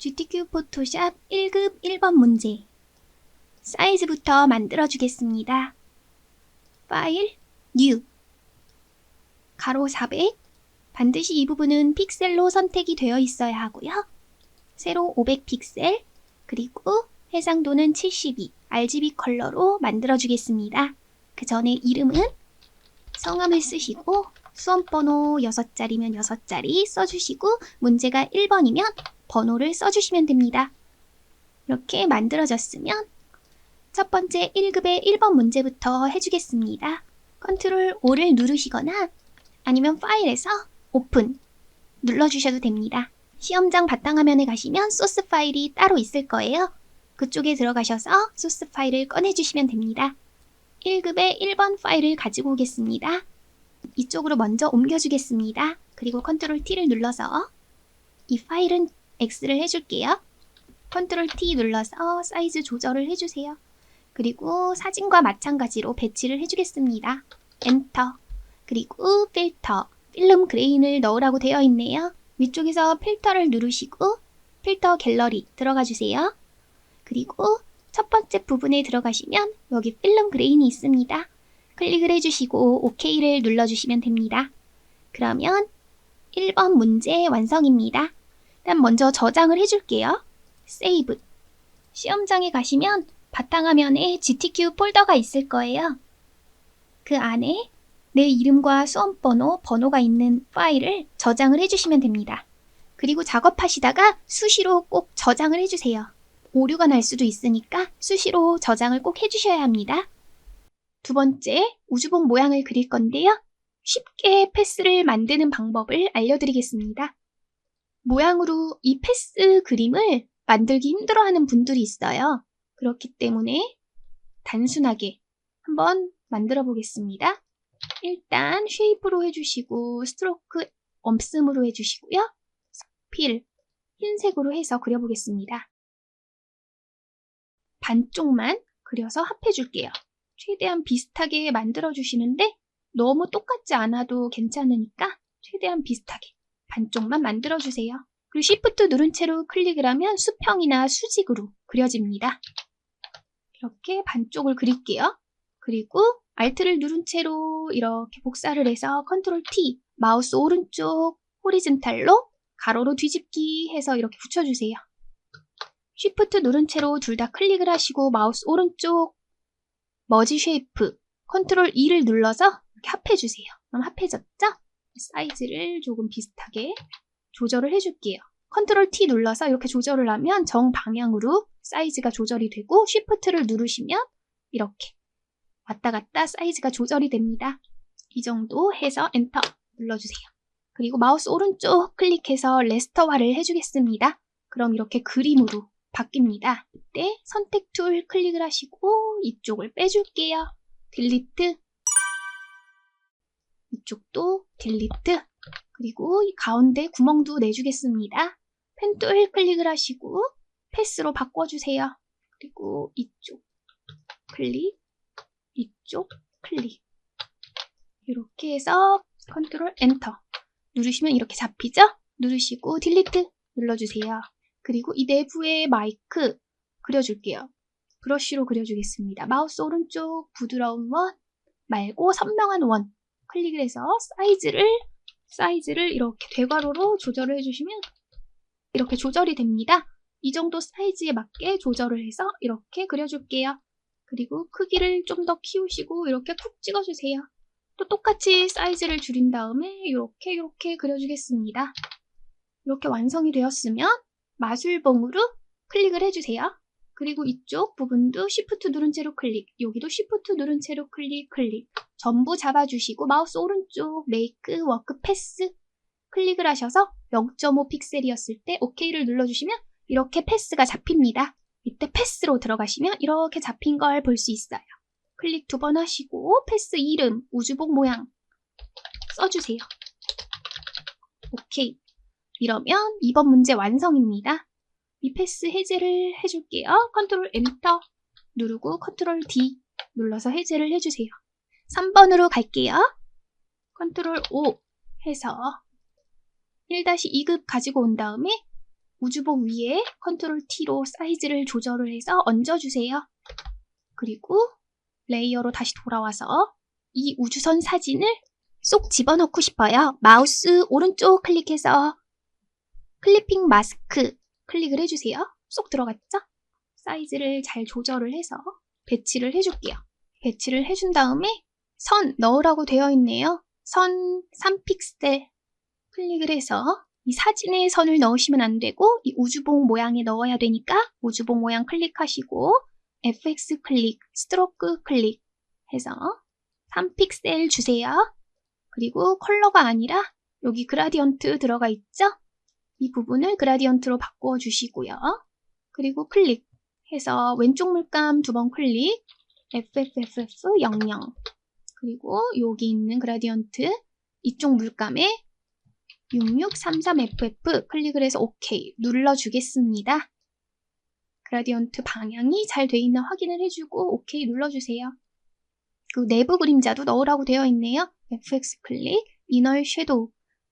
GTQ 포토샵 1급 1번 문제. 사이즈부터 만들어주겠습니다. 파일, 뉴. 가로 400. 반드시 이 부분은 픽셀로 선택이 되어 있어야 하고요. 세로 500픽셀, 그리고 해상도는 72, RGB 컬러로 만들어주겠습니다. 그 전에 이름은 성함을 쓰시고 수험번호 6자리면 6자리 써주시고 문제가 1번이면 번호를 써주시면 됩니다. 이렇게 만들어졌으면 첫 번째 1급의 1번 문제부터 해주겠습니다. 컨트롤 O를 누르시거나 아니면 파일에서 오픈 눌러주셔도 됩니다. 시험장 바탕화면에 가시면 소스 파일이 따로 있을 거예요. 그쪽에 들어가셔서 소스 파일을 꺼내주시면 됩니다. 1급의 1번 파일을 가지고 오겠습니다. 이쪽으로 먼저 옮겨주겠습니다. 그리고 컨트롤 T를 눌러서 이 파일은 X를 해줄게요. 컨트롤 T 눌러서 사이즈 조절을 해주세요. 그리고 사진과 마찬가지로 배치를 해주겠습니다. 엔터. 그리고 필터, 필름 그레인을 넣으라고 되어 있네요. 위쪽에서 필터를 누르시고 필터 갤러리 들어가 주세요. 그리고 첫 번째 부분에 들어가시면 여기 필름 그레인이 있습니다. 클릭을 해주시고 OK를 눌러주시면 됩니다. 그러면 1번 문제 완성입니다. 일단 먼저 저장을 해줄게요. 세이브. 시험장에 가시면 바탕화면에 GTQ 폴더가 있을 거예요. 그 안에 내 이름과 수험번호, 번호가 있는 파일을 저장을 해주시면 됩니다. 그리고 작업하시다가 수시로 꼭 저장을 해주세요. 오류가 날 수도 있으니까 수시로 저장을 꼭 해주셔야 합니다. 두 번째, 우주복 모양을 그릴 건데요. 쉽게 패스를 만드는 방법을 알려드리겠습니다. 모양으로 이 패스 그림을 만들기 힘들어하는 분들이 있어요. 그렇기 때문에 단순하게 한번 만들어 보겠습니다. 일단 쉐이프로 해주시고 스트로크 엄씀으로 해주시고요. 필, 흰색으로 해서 그려보겠습니다. 반쪽만 그려서 합해줄게요. 최대한 비슷하게 만들어주시는데 너무 똑같지 않아도 괜찮으니까 최대한 비슷하게 반쪽만 만들어주세요. 그리고 Shift 누른 채로 클릭을 하면 수평이나 수직으로 그려집니다. 이렇게 반쪽을 그릴게요. 그리고 Alt를 누른 채로 이렇게 복사를 해서 컨트롤 T, 마우스 오른쪽 호리즌탈로 가로로 뒤집기 해서 이렇게 붙여주세요. Shift 누른 채로 둘 다 클릭을 하시고 마우스 오른쪽 머지 쉐이프, 컨트롤 E를 눌러서 이렇게 합해주세요. 그럼 합해졌죠? 사이즈를 조금 비슷하게 조절을 해줄게요. 컨트롤 T 눌러서 이렇게 조절을 하면 정방향으로 사이즈가 조절이 되고 Shift를 누르시면 이렇게 왔다 갔다 사이즈가 조절이 됩니다. 이 정도 해서 엔터 눌러주세요. 그리고 마우스 오른쪽 클릭해서 레스터화를 해주겠습니다. 그럼 이렇게 그림으로 바뀝니다. 이때 선택 툴 클릭을 하시고 이쪽을 빼줄게요. 딜리트. 이쪽도 딜리트. 그리고 이 가운데 구멍도 내주겠습니다. 펜 툴 클릭을 하시고 패스로 바꿔주세요. 그리고 이쪽 클릭, 이쪽 클릭. 이렇게 해서 컨트롤 엔터 누르시면 이렇게 잡히죠? 누르시고 딜리트 눌러주세요. 그리고 이 내부에 마이크 그려줄게요. 브러쉬로 그려주겠습니다. 마우스 오른쪽 부드러운 원 말고 선명한 원 클릭을 해서 사이즈를 이렇게 대괄호로 조절을 해주시면 이렇게 조절이 됩니다. 이 정도 사이즈에 맞게 조절을 해서 이렇게 그려줄게요. 그리고 크기를 좀 더 키우시고 이렇게 쿡 찍어주세요. 또 똑같이 사이즈를 줄인 다음에 이렇게 그려주겠습니다. 이렇게 완성이 되었으면 마술봉으로 클릭을 해주세요. 그리고 이쪽 부분도 Shift 누른 채로 클릭, 여기도 Shift 누른 채로 클릭. 전부 잡아주시고 마우스 오른쪽 메이크 워크 패스 클릭을 하셔서 0.5 픽셀이었을 때 OK를 눌러주시면 이렇게 패스가 잡힙니다. 이때 패스로 들어가시면 이렇게 잡힌 걸 볼 수 있어요. 클릭 2번 하시고 패스 이름, 우주복 모양 써주세요. 오케이. 이러면 2번 문제 완성입니다. 이 패스 해제를 해줄게요. 컨트롤 엔터 누르고 컨트롤 D 눌러서 해제를 해주세요. 3번으로 갈게요. 컨트롤 O 해서 1-2급 가지고 온 다음에 우주봉 위에 컨트롤 T로 사이즈를 조절을 해서 얹어주세요. 그리고 레이어로 다시 돌아와서 이 우주선 사진을 쏙 집어넣고 싶어요. 마우스 오른쪽 클릭해서 클리핑 마스크 클릭을 해주세요. 쏙 들어갔죠? 사이즈를 잘 조절을 해서 배치를 해줄게요. 배치를 해준 다음에 선 넣으라고 되어 있네요. 선 3픽셀 클릭을 해서 이 사진에 선을 넣으시면 안 되고 이 우주봉 모양에 넣어야 되니까 우주봉 모양 클릭하시고 FX 클릭, 스트로크 클릭 해서 3픽셀 주세요. 그리고 컬러가 아니라 여기 그라디언트 들어가 있죠? 이 부분을 그라디언트로 바꿔 주시고요. 그리고 클릭해서 왼쪽 물감 2번 클릭, FFFF00 그리고 여기 있는 그라디언트 이쪽 물감에 6633FF 클릭을 해서 OK 눌러주겠습니다. 그라디언트 방향이 잘 돼 있나 확인을 해주고 OK 눌러주세요. 그 내부 그림자도 넣으라고 되어 있네요. FX 클릭, 이너 섀도우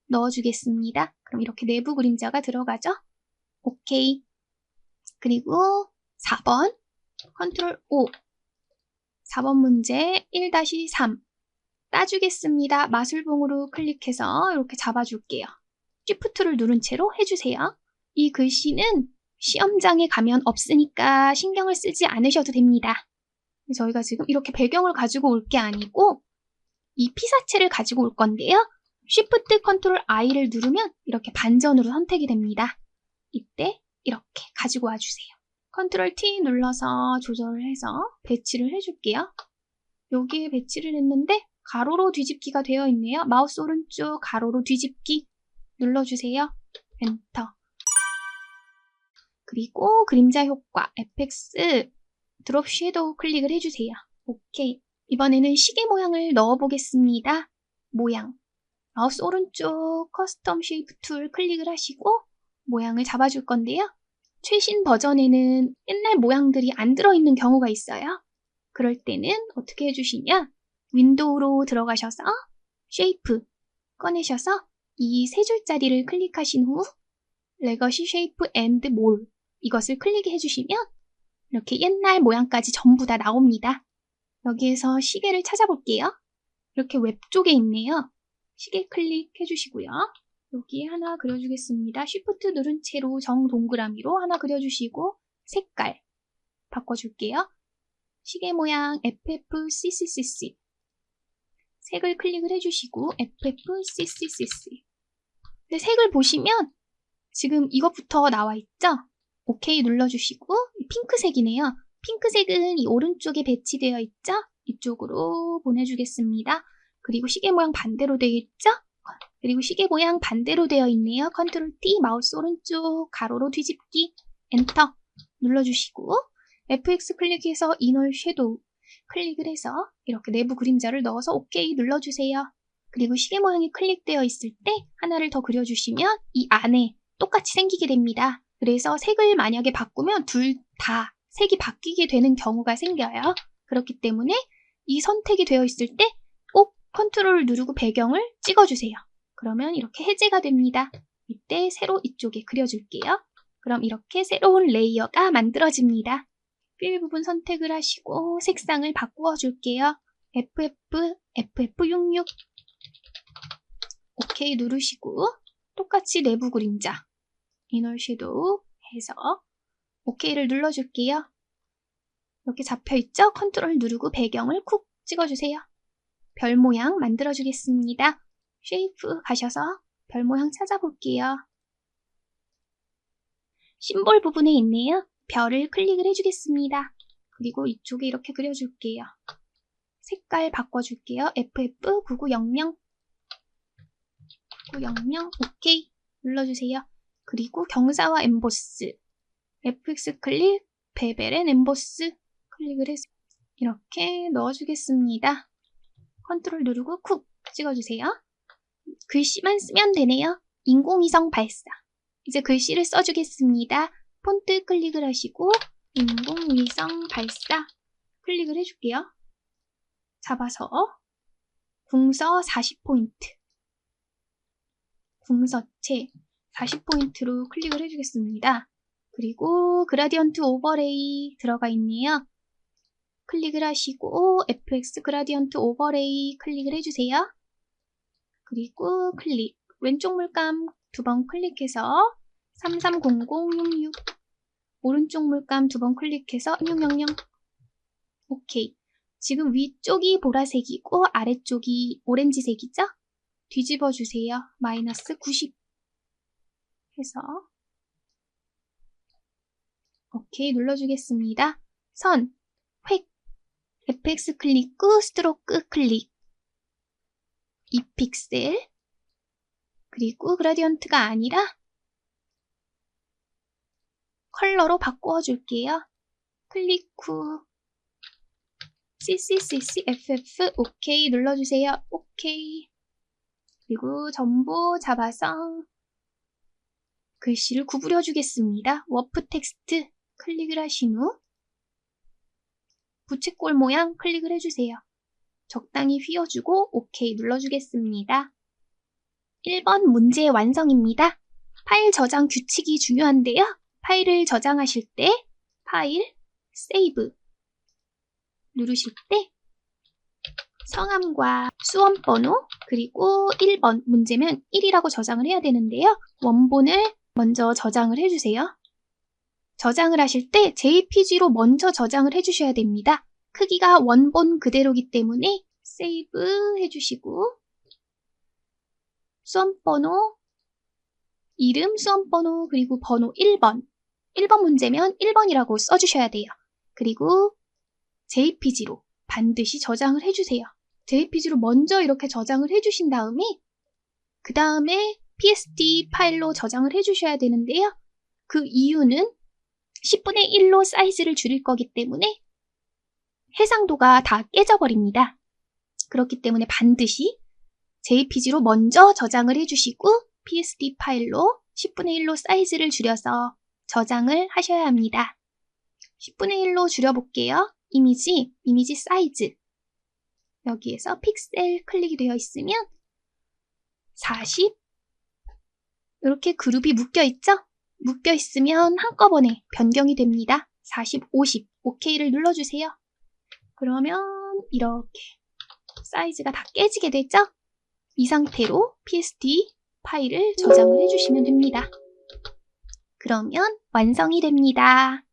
넣어주겠습니다. 그럼 이렇게 내부 그림자가 들어가죠? OK. 그리고 4번 컨트롤 O 4번 문제 1-3 따주겠습니다. 마술봉으로 클릭해서 이렇게 잡아줄게요. Shift를 누른 채로 해주세요. 이 글씨는 시험장에 가면 없으니까 신경을 쓰지 않으셔도 됩니다. 저희가 지금 이렇게 배경을 가지고 올 게 아니고 이 피사체를 가지고 올 건데요. Shift Ctrl I를 누르면 이렇게 반전으로 선택이 됩니다. 이때 이렇게 가지고 와주세요. Ctrl T 눌러서 조절을 해서 배치를 해줄게요. 여기에 배치를 했는데 가로로 뒤집기가 되어 있네요. 마우스 오른쪽 가로로 뒤집기 눌러주세요. 엔터. 그리고 그림자 효과 FX 드롭 섀도우 클릭을 해주세요. OK. 이번에는 시계 모양을 넣어보겠습니다. 모양. 마우스 오른쪽 커스텀 쉐이프 툴 클릭을 하시고 모양을 잡아줄 건데요. 최신 버전에는 옛날 모양들이 안 들어있는 경우가 있어요. 그럴 때는 어떻게 해주시냐? 윈도우로 들어가셔서 쉐이프 꺼내셔서 이 세 줄짜리를 클릭하신 후 레거시 쉐이프 앤드 몰 이것을 클릭해 주시면 이렇게 옛날 모양까지 전부 다 나옵니다. 여기에서 시계를 찾아볼게요. 이렇게 웹 쪽에 있네요. 시계 클릭해 주시고요. 여기 하나 그려주겠습니다. Shift 누른 채로 정 동그라미로 하나 그려주시고 색깔 바꿔줄게요. 시계 모양 FFCCCC 색을 클릭을 해주시고 FFCCCC 근데 색을 보시면 지금 이것부터 나와 있죠? OK 눌러주시고 핑크색이네요. 핑크색은 이 오른쪽에 배치되어 있죠? 이쪽으로 보내주겠습니다. 그리고 시계 모양 반대로 되어 있죠? 그리고 시계 모양 반대로 되어 있네요. Ctrl T 마우스 오른쪽 가로로 뒤집기 엔터 눌러주시고 FX 클릭해서 이너 섀도우 클릭을 해서 이렇게 내부 그림자를 넣어서 OK 눌러주세요. 그리고 시계 모양이 클릭되어 있을 때 하나를 더 그려주시면 이 안에 똑같이 생기게 됩니다. 그래서 색을 만약에 바꾸면 둘 다 색이 바뀌게 되는 경우가 생겨요. 그렇기 때문에 이 선택이 되어 있을 때 꼭 컨트롤 누르고 배경을 찍어주세요. 그러면 이렇게 해제가 됩니다. 이때 세로 이쪽에 그려줄게요. 그럼 이렇게 새로운 레이어가 만들어집니다. 필 부분 선택을 하시고 색상을 바꾸어 줄게요. FF66 OK 누르시고 똑같이 내부 그림자 이너 섀도우 해서 OK를 눌러줄게요. 이렇게 잡혀있죠? 컨트롤 누르고 배경을 쿡 찍어주세요. 별 모양 만들어주겠습니다. 쉐이프 가셔서 별 모양 찾아볼게요. 심볼 부분에 있네요. 별을 클릭을 해주겠습니다. 그리고 이쪽에 이렇게 그려줄게요. 색깔 바꿔줄게요. FF9900 9900 OK 눌러주세요. 그리고 경사와 엠보스 FX 클릭 베벨 앤 엠보스 클릭을 해서 이렇게 넣어주겠습니다. 컨트롤 누르고 쿡 찍어주세요. 글씨만 쓰면 되네요. 인공위성 발사. 이제 글씨를 써주겠습니다. 폰트 클릭을 하시고 인공위성 발사 클릭을 해줄게요. 잡아서 궁서 40포인트 궁서체 40포인트로 클릭을 해주겠습니다. 그리고 그라디언트 오버레이 들어가 있네요. 클릭을 하시고 FX 그라디언트 오버레이 클릭을 해주세요. 그리고 클릭, 왼쪽 물감 2번 클릭해서 330066 오른쪽 물감 2번 클릭해서 600 오케이. 지금 위쪽이 보라색이고 아래쪽이 오렌지색이죠? 뒤집어 주세요. 마이너스 90 해서 오케이 눌러주겠습니다. 선, 획, FX 클릭 후 스트로크 클릭 2픽셀 그리고 그라디언트가 아니라 컬러로 바꾸어 줄게요. 클릭 후 CCCCFF 오케이 눌러주세요. 오케이. 그리고 전부 잡아서 글씨를 구부려 주겠습니다. 워프 텍스트 클릭을 하신 후 부채꼴 모양 클릭을 해주세요. 적당히 휘어주고 오케이 눌러주겠습니다. 1번 문제 완성입니다. 파일 저장 규칙이 중요한데요. 파일을 저장하실 때 파일, 세이브 누르실 때 성함과 수험번호 그리고 1번 문제면 1이라고 저장을 해야 되는데요. 원본을 먼저 저장을 해주세요. 저장을 하실 때 JPG로 먼저 저장을 해주셔야 됩니다. 크기가 원본 그대로이기 때문에 세이브 해주시고 수험번호, 이름, 수험번호, 그리고 번호 1번 1번 문제면 1번이라고 써주셔야 돼요. 그리고 JPG로 반드시 저장을 해주세요. JPG로 먼저 이렇게 저장을 해주신 다음에 그 다음에 PSD 파일로 저장을 해주셔야 되는데요. 그 이유는 10분의 1로 사이즈를 줄일 거기 때문에 해상도가 다 깨져버립니다. 그렇기 때문에 반드시 JPG로 먼저 저장을 해주시고 PSD 파일로 10분의 1로 사이즈를 줄여서 저장을 하셔야 합니다. 10분의 1로 줄여볼게요. 이미지 사이즈 여기에서 픽셀 클릭이 되어 있으면 40 이렇게 그룹이 묶여 있죠? 묶여 있으면 한꺼번에 변경이 됩니다. 40, 50 OK를 눌러주세요. 그러면 이렇게 사이즈가 다 깨지게 되죠? 이 상태로 PSD 파일을 저장을 해주시면 됩니다. 그러면 완성이 됩니다.